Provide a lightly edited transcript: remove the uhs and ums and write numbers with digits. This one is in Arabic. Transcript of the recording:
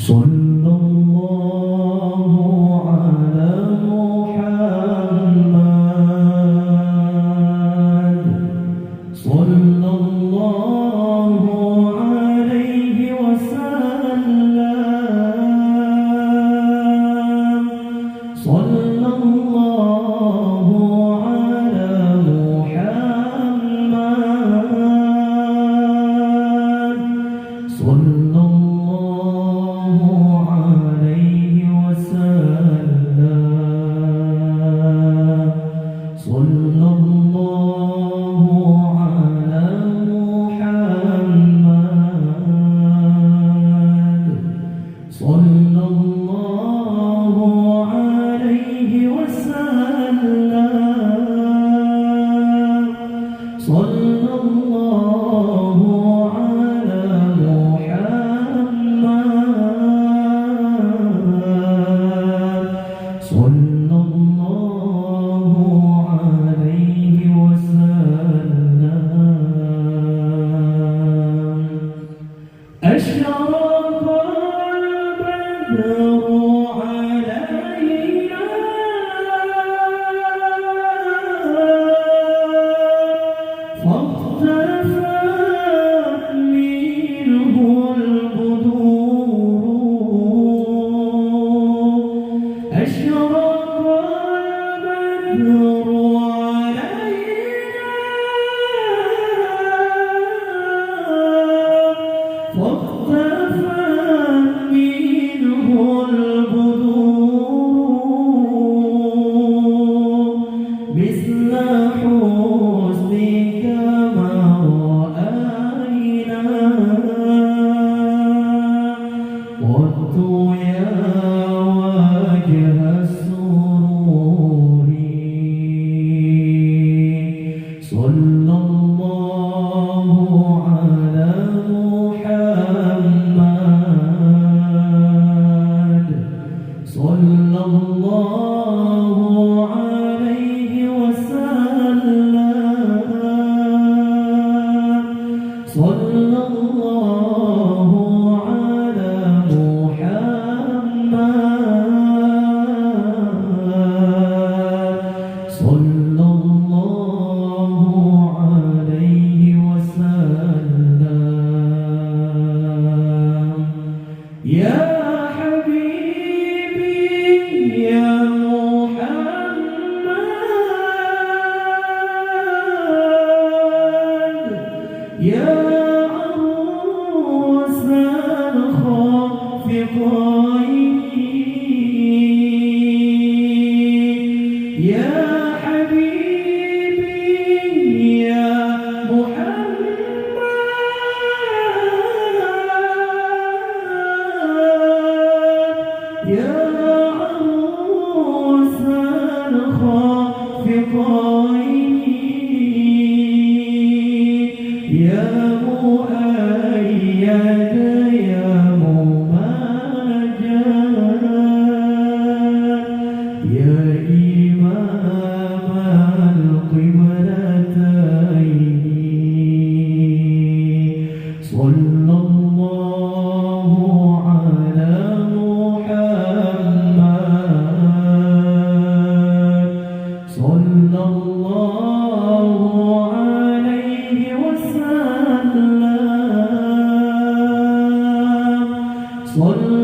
صلى الله على محمد صلى الله عليه وسلم صلى الله على محمد صلى الله عليه وسلم صلى الله على محمد صلى الله عليه وسلم صلى الله على محمد صلى الله عليه وسلم أشرق البدر علينا فاختفت منه البدور أشرق البدر علينا فاختفت منه البدور مثل حسنك ما رأينا قدت يا وجه السرور صلى الله على محمد صلى الله عليه وسلم صلى الله على محمد صلى الله عليه وسلم يا حبيبي يا محمد يا عروس الخافقين يا حبيبي يا محمد يا عروس الخافقين يا مؤيد يا ممجد يا إمام القبلتين صلى الله على محمد صلى الله عليه وسلم صلى